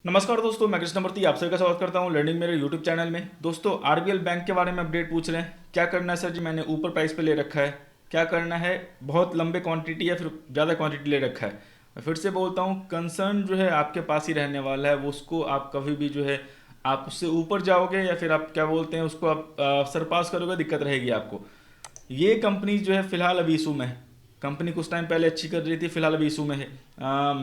नमस्कार दोस्तों, मैं कृष्णमूर्ति आप सभी का स्वागत करता हूं लर्निंग मेरे यूट्यूब चैनल में। दोस्तों, आरबीएल बैंक के बारे में अपडेट पूछ रहे हैं। क्या करना है सर जी? मैंने ऊपर प्राइस पे ले रखा है। क्या करना है? बहुत लंबे क्वांटिटी या फिर ज़्यादा क्वांटिटी ले रखा है। मैं फिर से बोलता हूं, कंसर्न जो है आपके पास ही रहने वाला है। वो उसको आप कभी भी जो है आप उससे ऊपर जाओगे या फिर आप क्या बोलते हैं उसको आप सरपास करोगे, दिक्कत रहेगी आपको। ये कंपनी जो है फिलहाल अभी इशू में है। कंपनी कुछ टाइम पहले अच्छी कर रही थी, फिलहाल अभी इशू में है।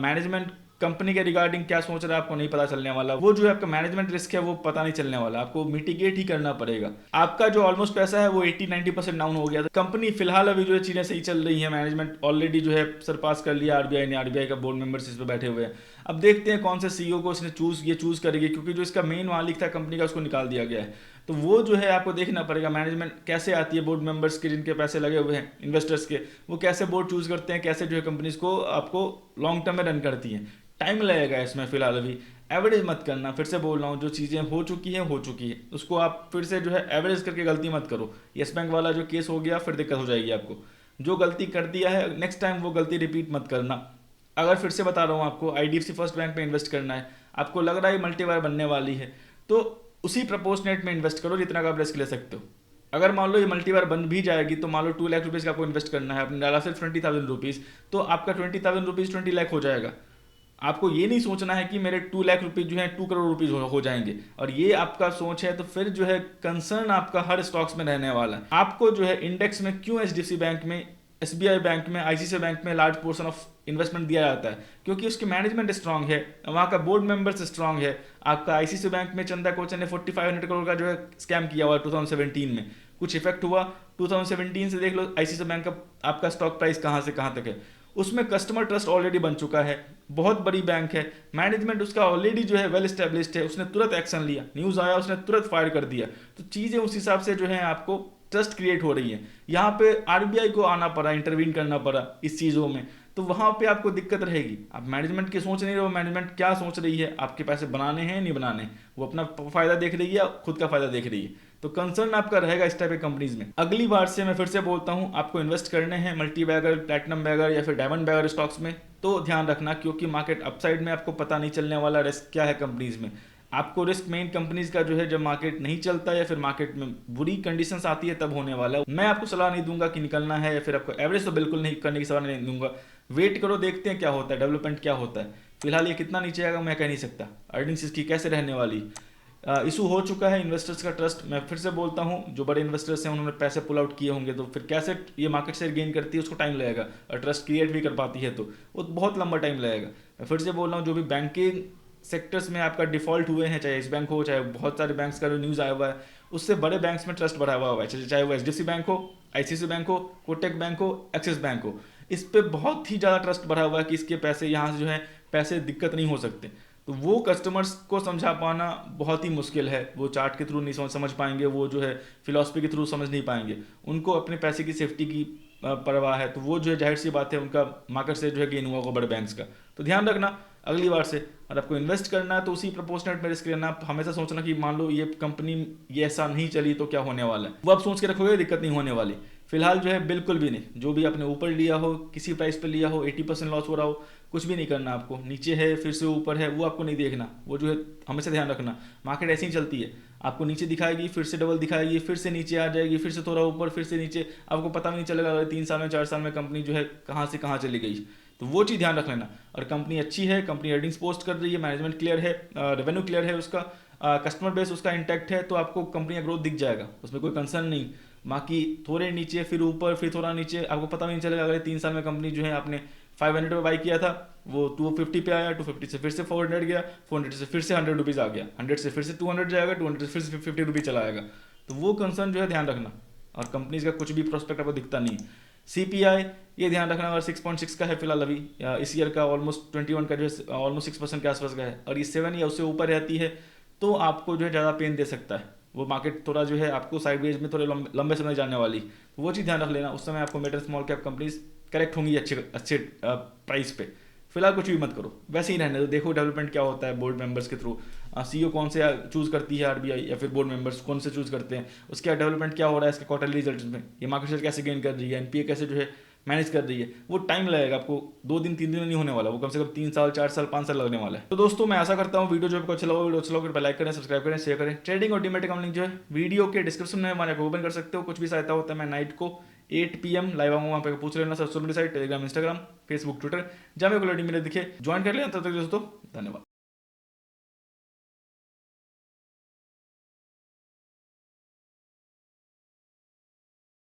मैनेजमेंट कंपनी के रिगार्डिंग क्या सोच रहा है आपको नहीं पता चलने वाला। वो जो है आपका मैनेजमेंट रिस्क है वो पता नहीं चलने वाला, आपको मिटिगेट ही करना पड़ेगा। आपका जो ऑलमोस्ट पैसा है वो 80-90% डाउन हो गया था। कंपनी फिलहाल अभी जो है चीजें सही चल रही है। मैनेजमेंट ऑलरेडी जो है सरपास कर लिया आरबीआई ने। आरबीआई का बोर्ड मेंबर्स इस पे बैठे हुए हैं। अब देखते हैं कौन से सीईओ को इसने चूज करेगी, क्योंकि जो इसका मेन मालिक था कंपनी का उसको निकाल दिया गया है। तो वो जो है आपको देखना पड़ेगा मैनेजमेंट कैसे आती है, बोर्ड मेंबर्स के जिनके पैसे लगे हुए हैं इन्वेस्टर्स के, वो कैसे बोर्ड चूज करते हैं, कैसे जो है कंपनीज को आपको लॉन्ग टर्म में रन करती हैं। टाइम लगेगा इसमें। फिलहाल अभी एवरेज मत करना। फिर से बोल रहा हूँ, जो चीज़ें हो चुकी है उसको आप फिर से जो है एवरेज करके गलती मत करो। यस बैंक वाला जो केस हो गया फिर दिक्कत हो जाएगी आपको। जो गलती कर दिया है नेक्स्ट टाइम वो गलती रिपीट मत करना। अगर फिर से बता रहा हूँ आपको आईडीएफसी फर्स्ट बैंक में इन्वेस्ट करना है, आपको लग रहा है मल्टीबार बनने वाली है, तो उसी प्रपोर्शनेट में इन्वेस्ट करो जितना का आप रिस्क ले सकते हो। अगर मान लो ये मल्टीबार बन भी जाएगी तो मान लो 2 लाख रुपीज़ का आपको इन्वेस्ट करना है, आपने डाला सिर्फ 20,000 रुपीज़, तो आपका 20,000 रुपीज़ 20 लाख हो जाएगा। आपको ये नहीं सोचना है कि मेरे 2 लाख रुपीज़ जो है 2 करोड़ रुपीज़ हो जाएंगे। और ये आपका सोच है तो फिर जो है कंसर्न आपका हर स्टॉक्स में रहने वाला है। आपको जो है इंडेक्स में क्यों एचडीएफसी बैंक में, एसबीआई बैंक में, आईसीआईसीआई बैंक में लार्ज पोर्शन ऑफ इन्वेस्टमेंट दिया जाता है? क्योंकि उसकी मैनेजमेंट स्ट्रांग है, वहाँ का बोर्ड मेंबर्स स्ट्रांग है। आपका आईसीआईसीआई बैंक में चंदा कोचर ने 4500 करोड़ का जो है स्कैम किया हुआ 2017 में। कुछ इफेक्ट हुआ 2017 से, देख लो आईसीआईसीआई बैंक का आपका स्टॉक प्राइस कहाँ से कहाँ तक है। उसमें कस्टमर ट्रस्ट ऑलरेडी बन चुका है, बहुत बड़ी बैंक है, मैनेजमेंट उसका ऑलरेडी जो है वेल स्टेब्लिश्ड है। उसने तुरंत एक्शन लिया, न्यूज़ आया उसने तुरंत फायर कर दिया। तो चीज़ें उस हिसाब से जो है आपको ट्रस्ट क्रिएट हो रही है। यहाँ पे आरबीआई को आना पड़ा, इंटरवीन करना पड़ा इस चीज़ों में, तो वहाँ पे आपको दिक्कत रहेगी। आप मैनेजमेंट की सोच नहीं रहे हो, मैनेजमेंट क्या सोच रही है, आपके पैसे बनाने हैं नहीं बनाने, वो अपना फायदा देख रही है या खुद का फायदा देख रही है। तो कंसर्न आपका रहेगा इस टाइप के कंपनीज में। अगली बार से मैं फिर से बोलता हूँ, आपको इन्वेस्ट करने हैं मल्टी बैगर, प्लैटिनम बैगर या फिर डायमंड बैगर स्टॉक्स में, तो ध्यान रखना, क्योंकि मार्केट अपसाइड में आपको पता नहीं चलने वाला रिस्क क्या है कंपनीज में। आपको रिस्क मेन कंपनीज का जो है जब मार्केट नहीं चलता या फिर मार्केट में बुरी कंडीशंस आती है तब होने वाला है। मैं आपको सलाह नहीं दूंगा कि निकलना है, या फिर आपको एवरेज तो बिल्कुल नहीं करने की सलाह नहीं दूंगा। वेट करो, देखते हैं क्या होता है, डेवलपमेंट क्या होता है। फिलहाल ये कितना नीचे आएगा मैं कह नहीं सकता। अर्निंग्स इसकी कैसे रहने वाली, इशू हो चुका है इन्वेस्टर्स का ट्रस्ट। मैं फिर से बोलता हूँ, जो बड़े इन्वेस्टर्स हैं उन्होंने पैसे पुल आउट किए होंगे, तो फिर कैसे ये मार्केट शेयर गेन करती है उसको टाइम लगेगा। और ट्रस्ट क्रिएट भी कर पाती है तो वो बहुत लंबा टाइम लगेगा। मैं फिर से बोल रहा हूँ, जो भी बैंकिंग सेक्टर्स में आपका डिफॉल्ट हुए हैं, चाहे इस बैंक हो चाहे बहुत सारे बैंक्स का जो न्यूज़ आया हुआ है, उससे बड़े बैंक्स में ट्रस्ट बढ़ा हुआ है, चाहे वो एचडीएफसी बैंक हो, आईसीआईसीआई बैंक हो, कोटक बैंक हो, एक्सिस बैंक हो। इस पर बहुत ही ज़्यादा ट्रस्ट बढ़ा हुआ है कि इसके पैसे यहाँ से जो है पैसे दिक्कत नहीं हो सकते। तो वो कस्टमर्स को समझा पाना बहुत ही मुश्किल है। वो चार्ट के थ्रू नहीं समझ पाएंगे, वो जो है फिलॉसफी के थ्रू समझ नहीं पाएंगे। उनको अपने पैसे की सेफ्टी की परवाह है, तो वो जो है जाहिर सी बात है उनका मार्केट से जो है गेन हुआ होगा बड़े बैंक्स का। तो ध्यान रखना अगली बार से, और आपको इन्वेस्ट करना है तो उसी प्रपोर्शनेट में रिस्क लेना। आप हमेशा सोचना कि मान लो ये कंपनी ये ऐसा नहीं चली तो क्या होने वाला है, वो आप सोच के रखोगे दिक्कत नहीं होने वाली। फिलहाल जो है बिल्कुल भी नहीं। जो भी आपने ऊपर लिया हो, किसी प्राइस पे लिया हो, 80% लॉस हो रहा हो, कुछ भी नहीं करना आपको। नीचे है फिर से ऊपर है वो आपको नहीं देखना। वो जो है हमेशा ध्यान रखना, मार्केट ऐसी ही चलती है। आपको नीचे दिखाएगी, फिर से डबल दिखाएगी, फिर से नीचे आ जाएगी, फिर से थोड़ा ऊपर, फिर से नीचे। आपको पता भी नहीं चलेगा अगले 3 साल में 4 साल में कंपनी जो है कहाँ से कहाँ चली गई। तो वो चीज़ ध्यान रख लेना। और कंपनी अच्छी है, कंपनी अर्निंग्स पोस्ट कर रही है, मैनेजमेंट क्लियर है, रेवेन्यू क्लियर है, उसका कस्टमर बेस उसका इंटैक्ट है, तो आपको कंपनी का ग्रोथ दिख जाएगा, उसमें कोई कंसर्न नहीं। बाकी थोड़े नीचे फिर ऊपर फिर थोड़ा नीचे, आपको पता भी नहीं चलेगा अगले 3 साल में कंपनी जो है आपने 500 पे बाई किया था, वो 250 पे आया, 250 से फिर से 400 गया, 400 से फिर से 100 रुपीज़ आ गया, 100 से फिर से 200 जाएगा, 200 से फिर से 50 रुपीज़ चला आएगा। तो वो कंसर्न जो है ध्यान रखना। और कंपनीज का कुछ भी प्रोस्पेक्ट आपको दिखता नहीं। सीपीआई ये ध्यान रखना, अगर 6.6 का है फिलहाल अभी, इस ईयर का ऑलमोस्ट 21 का जो है ऑलमोस्ट 6% के आसपास का है, और ये 7 या उससे ऊपर रहती है तो आपको जो है ज़्यादा पेन दे सकता है। वो मार्केट थोड़ा जो है आपको साइडवेज में थोड़े लंबे समय जाने वाली, तो वो चीज़ ध्यान रख लेना। उस समय आपको mid and small cap companies correct होंगी अच्छे अच्छे प्राइस पे। फिलहाल कुछ भी मत करो, वैसे ही रहने दो, देखो डेवलपमेंट क्या होता है बोर्ड मेंबर्स के थ्रू। सीईओ कौन से चूज करती है आरबीआई, या फिर बोर्ड मेंबर्स कौन से चूज करते हैं, उसके डेवलपमेंट क्या हो रहा है इसके क्वार्टरली रिजल्ट में, ये मार्केट शेयर कैसे गेन कर रही है, एनपीए कैसे जो है मैनेज कर रही है, वो टाइम लगेगा आपको, 2 दिन 3 दिन में नहीं होने वाला, वो कम से कम 3 साल 4 साल 5 साल लगने वाला है। तो दोस्तों मैं आशा करता हूँ वीडियो जो आपको अच्छा लगा, वीडियो अच्छा लगा लाइक करें, सब्सक्राइब करें, शेयर करें। ट्रेडिंग और डीमैट अकाउंट लिंक जो है वीडियो के डिस्क्रिप्शन में हमारे को ओपन कर सकते हो। कुछ भी सहायता होता है मैं नाइट को 8 PM लाइव आऊंगा, वहाँ पे पूछ लेना। Social media site Telegram, Instagram, Facebook, Twitter, जहाँ मेरे को लर्निंग मेरे दिखे ज्वाइन कर लेना। तब तक दोस्तों धन्यवाद।